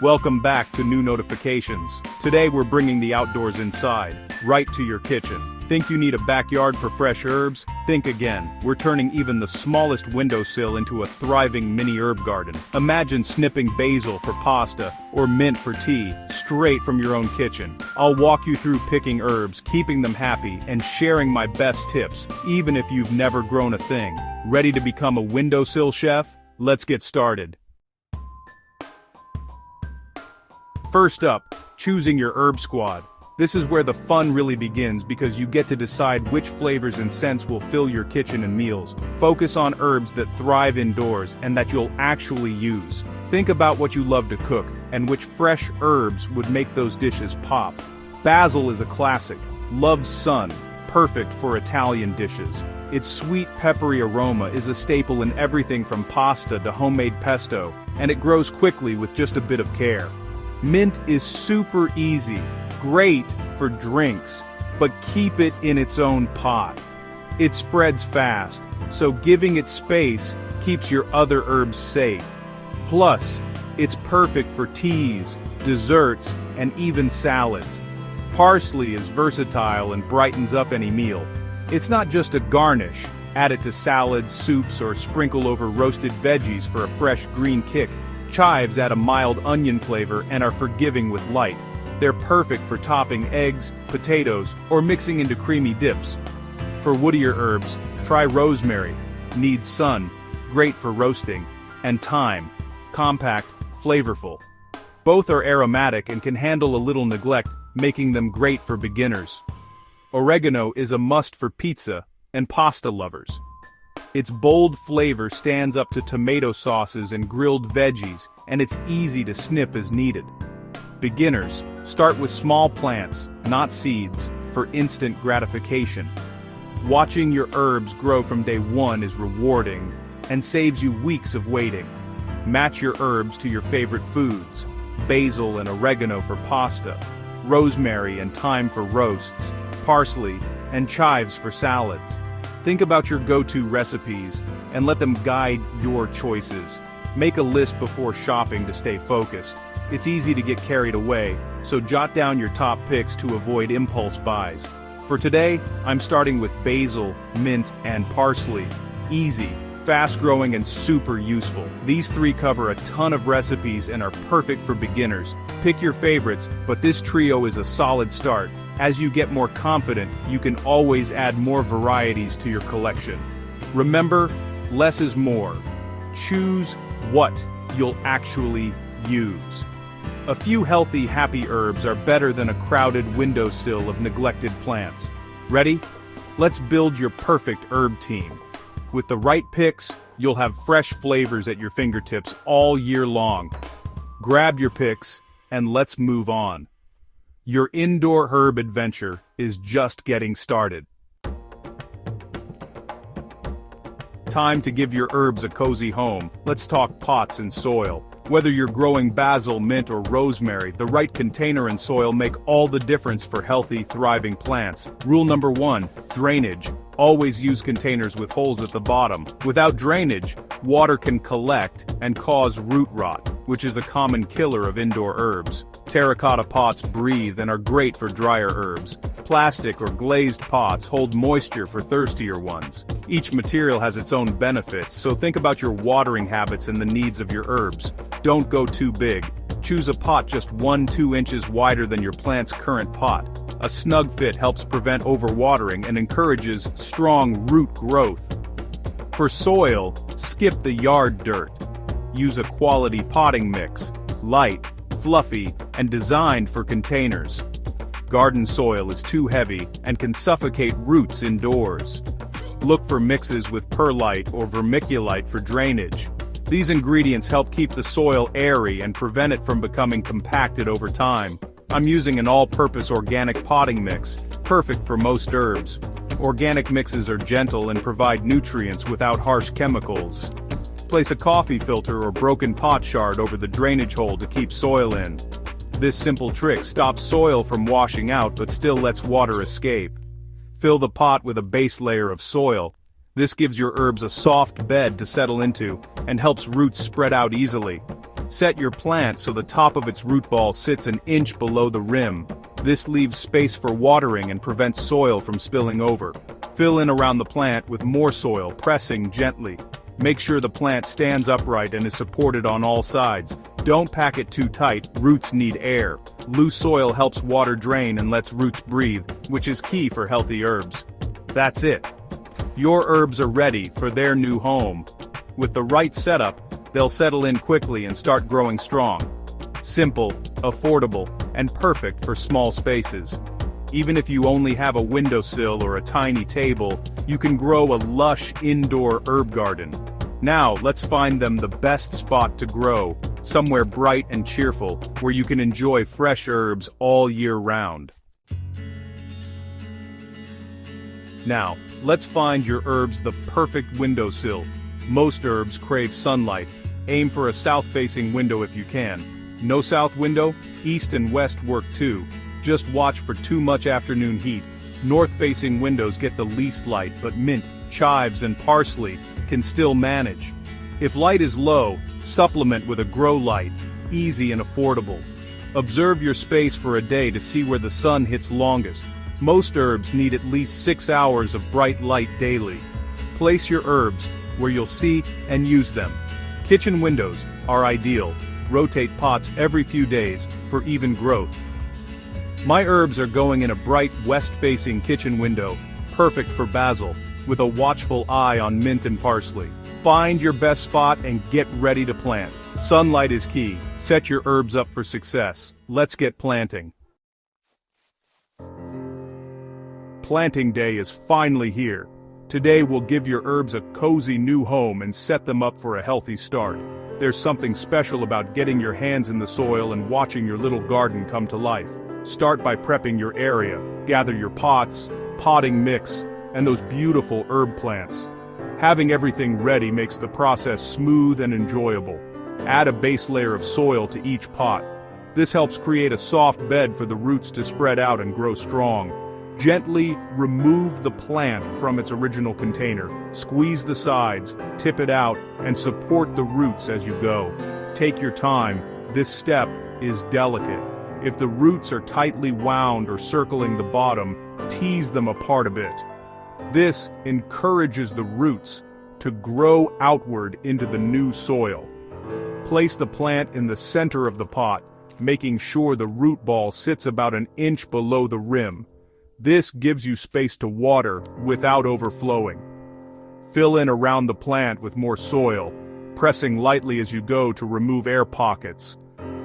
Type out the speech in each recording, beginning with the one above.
Welcome back to new notifications. Today we're bringing the outdoors inside, right to your kitchen. Think you need a backyard for fresh herbs? Think again. We're turning even the smallest windowsill into a thriving mini herb garden. Imagine snipping basil for pasta or mint for tea, straight from your own kitchen. I'll walk you through picking herbs, keeping them happy, and sharing my best tips, even if you've never grown a thing. Ready to become a windowsill chef? Let's get started. First up, choosing your herb squad. This is where the fun really begins because you get to decide which flavors and scents will fill your kitchen and meals. Focus on herbs that thrive indoors and that you'll actually use. Think about what you love to cook and which fresh herbs would make those dishes pop. Basil is a classic, loves sun, perfect for Italian dishes. Its sweet, peppery aroma is a staple in everything from pasta to homemade pesto, and it grows quickly with just a bit of care. Mint is super easy, great for drinks, but keep it in its own pot. It spreads fast, so giving it space keeps your other herbs safe. Plus, it's perfect for teas, desserts, and even salads. Parsley is versatile and brightens up any meal. It's not just a garnish. Add it to salads, soups, or sprinkle over roasted veggies for a fresh green kick. Chives add a mild onion flavor and are forgiving with light. They're perfect for topping eggs, potatoes, or mixing into creamy dips. For woodier herbs, try rosemary. Needs sun, great for roasting, and thyme, compact, flavorful. Both are aromatic and can handle a little neglect, making them great for beginners. Oregano is a must for pizza and pasta lovers. Its bold flavor stands up to tomato sauces and grilled veggies, and it's easy to snip as needed. Beginners, start with small plants, not seeds, for instant gratification. Watching your herbs grow from day one is rewarding and saves you weeks of waiting. Match your herbs to your favorite foods: basil and oregano for pasta, rosemary and thyme for roasts, parsley and chives for salads. Think about your go-to recipes and let them guide your choices. Make a list before shopping to stay focused. It's easy to get carried away, so jot down your top picks to avoid impulse buys. For today, I'm starting with basil, mint, and parsley. Easy, fast-growing, and super useful. These three cover a ton of recipes and are perfect for beginners. Pick your favorites, but this trio is a solid start. As you get more confident, you can always add more varieties to your collection. Remember, less is more. Choose what you'll actually use. A few healthy, happy herbs are better than a crowded windowsill of neglected plants. Ready? Let's build your perfect herb team. With the right picks, you'll have fresh flavors at your fingertips all year long. Grab your picks, and let's move on. Your indoor herb adventure is just getting started. Time to give your herbs a cozy home. Let's talk pots and soil. Whether you're growing basil, mint, or rosemary, the right container and soil make all the difference for healthy, thriving plants. Rule number 1, drainage. Always use containers with holes at the bottom. Without drainage, water can collect and cause root rot, which is a common killer of indoor herbs. Terracotta pots breathe and are great for drier herbs. Plastic or glazed pots hold moisture for thirstier ones. Each material has its own benefits, so think about your watering habits and the needs of your herbs. Don't go too big. Choose a pot just 1-2 inches wider than your plant's current pot. A snug fit helps prevent overwatering and encourages strong root growth. For soil, skip the yard dirt. Use a quality potting mix, light, fluffy, and designed for containers. Garden soil is too heavy and can suffocate roots indoors. Look for mixes with perlite or vermiculite for drainage. These ingredients help keep the soil airy and prevent it from becoming compacted over time. I'm using an all-purpose organic potting mix, perfect for most herbs. Organic mixes are gentle and provide nutrients without harsh chemicals. Place a coffee filter or broken pot shard over the drainage hole to keep soil in. This simple trick stops soil from washing out but still lets water escape. Fill the pot with a base layer of soil. This gives your herbs a soft bed to settle into and helps roots spread out easily. Set your plant so the top of its root ball sits an inch below the rim. This leaves space for watering and prevents soil from spilling over. Fill in around the plant with more soil, pressing gently. Make sure the plant stands upright and is supported on all sides. Don't pack it too tight, roots need air. Loose soil helps water drain and lets roots breathe, which is key for healthy herbs. That's it. Your herbs are ready for their new home. With the right setup, they'll settle in quickly and start growing strong. Simple, affordable, and perfect for small spaces. Even if you only have a windowsill or a tiny table, you can grow a lush indoor herb garden. Now, let's find them the best spot to grow, somewhere bright and cheerful, where you can enjoy fresh herbs all year round. Now, let's find your herbs the perfect windowsill. Most herbs crave sunlight. Aim for a south-facing window if you can. No south window? East and west work too. Just watch for too much afternoon heat. North-facing windows get the least light, but mint, chives and parsley can still manage. If light is low, supplement with a grow light, easy and affordable. Observe your space for a day to see where the sun hits longest. Most herbs need at least 6 hours of bright light daily. Place your herbs where you'll see and use them. Kitchen windows are ideal. Rotate pots every few days for even growth. My herbs are going in a bright west-facing kitchen window, perfect for basil, with a watchful eye on mint and parsley. Find your best spot and get ready to plant. Sunlight is key. Set your herbs up for success. Let's get planting. Planting day is finally here. Today we'll give your herbs a cozy new home and set them up for a healthy start. There's something special about getting your hands in the soil and watching your little garden come to life. Start by prepping your area. Gather your pots, potting mix, and those beautiful herb plants. Having everything ready makes the process smooth and enjoyable. Add a base layer of soil to each pot. This helps create a soft bed for the roots to spread out and grow strong. Gently remove the plant from its original container. Squeeze the sides, tip it out, and support the roots as you go. Take your time. This step is delicate. If the roots are tightly wound or circling the bottom, tease them apart a bit. This encourages the roots to grow outward into the new soil. Place the plant in the center of the pot, making sure the root ball sits about an inch below the rim. This gives you space to water without overflowing. Fill in around the plant with more soil, pressing lightly as you go to remove air pockets.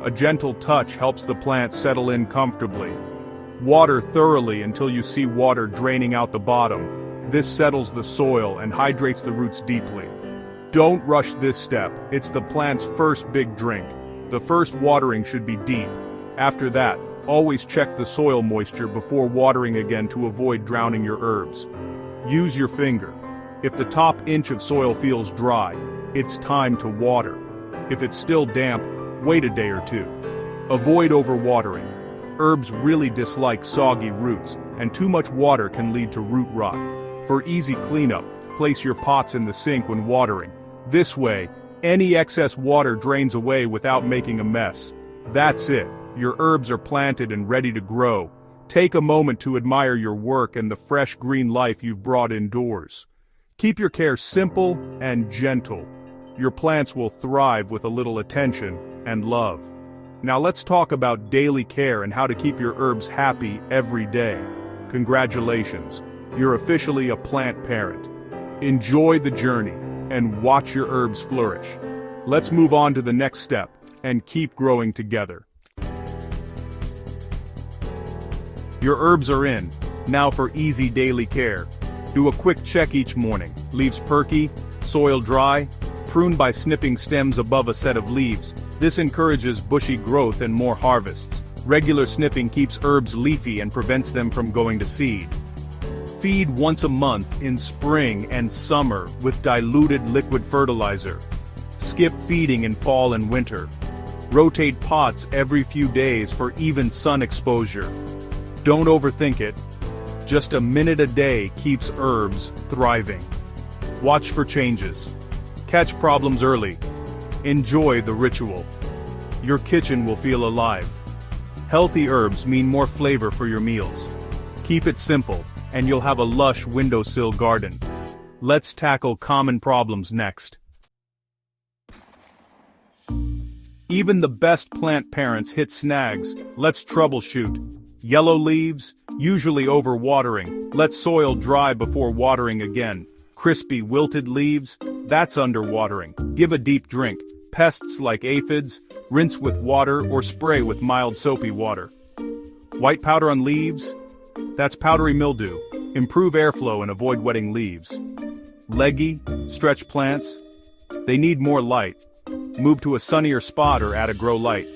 A gentle touch helps the plant settle in comfortably. Water thoroughly until you see water draining out the bottom. This settles the soil and hydrates the roots deeply. Don't rush this step. It's the plant's first big drink. The first watering should be deep. After that, always check the soil moisture before watering again to avoid drowning your herbs. Use your finger. If the top inch of soil feels dry, it's time to water. If it's still damp, wait a day or two. Avoid overwatering. Herbs really dislike soggy roots, and too much water can lead to root rot. For easy cleanup, place your pots in the sink when watering. This way, any excess water drains away without making a mess. That's it. Your herbs are planted and ready to grow. Take a moment to admire your work and the fresh green life you've brought indoors. Keep your care simple and gentle. Your plants will thrive with a little attention and love. Now let's talk about daily care and how to keep your herbs happy every day. Congratulations, you're officially a plant parent. Enjoy the journey and watch your herbs flourish. Let's move on to the next step and keep growing together. Your herbs are in. Now for easy daily care. Do a quick check each morning. Leaves perky, soil dry, prune by snipping stems above a set of leaves. This encourages bushy growth and more harvests. Regular snipping keeps herbs leafy and prevents them from going to seed. Feed once a month in spring and summer with diluted liquid fertilizer. Skip feeding in fall and winter. Rotate pots every few days for even sun exposure. Don't overthink it. Just a minute a day keeps herbs thriving. Watch for changes. Catch problems early. Enjoy the ritual. your kitchen will feel alive. Healthy herbs mean more flavor for your meals. Keep it simple, and you'll have a lush windowsill garden. Let's tackle common problems next. Even the best plant parents hit snags. Let's troubleshoot. Yellow leaves, usually overwatering. Let soil dry before watering again. Crispy wilted leaves, that's underwatering. Give a deep drink. Pests like aphids, rinse with water or spray with mild soapy water. White powder on leaves, that's powdery mildew. Improve airflow and avoid wetting leaves. Leggy, stretch plants, they need more light. Move to a sunnier spot or add a grow light.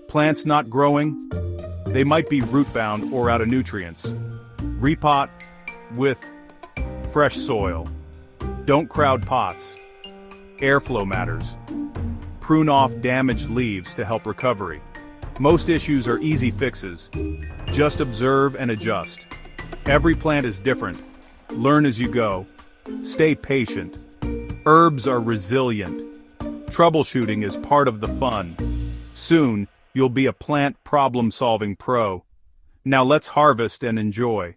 Plants not growing, they might be root-bound or out of nutrients. Repot with fresh soil. Don't crowd pots. Airflow matters. Prune off damaged leaves to help recovery. Most issues are easy fixes. Just observe and adjust. Every plant is different. Learn as you go. Stay patient. Herbs are resilient. Troubleshooting is part of the fun. Soon, you'll be a plant problem-solving pro. Now let's harvest and enjoy.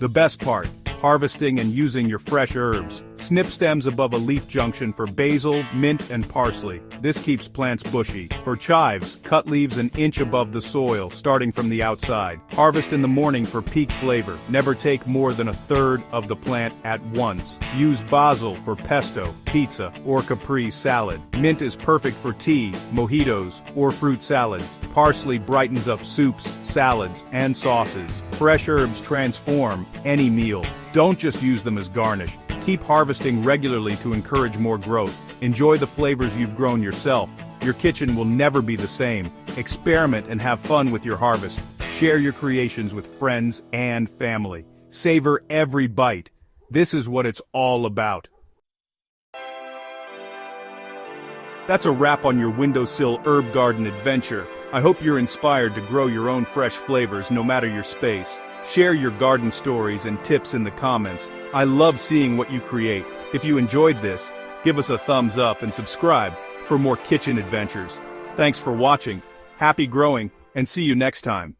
The best part, harvesting and using your fresh herbs. Snip stems above a leaf junction for basil, mint, and parsley. This keeps plants bushy. For chives, cut leaves an inch above the soil, starting from the outside. Harvest in the morning for peak flavor. Never take more than a third of the plant at once. Use basil for pesto, pizza, or capri salad. Mint is perfect for tea, mojitos, or fruit salads. Parsley brightens up soups, salads, and sauces. Fresh herbs transform any meal. Don't just use them as garnish. Keep harvesting regularly to encourage more growth. Enjoy the flavors you've grown yourself. Your kitchen will never be the same. Experiment and have fun with your harvest. Share your creations with friends and family. Savor every bite. This is what it's all about. That's a wrap on your windowsill herb garden adventure. I hope you're inspired to grow your own fresh flavors no matter your space. Share your garden stories and tips in the comments. I love seeing what you create. If you enjoyed this, give us a thumbs up and subscribe for more kitchen adventures. Thanks for watching, happy growing, and see you next time.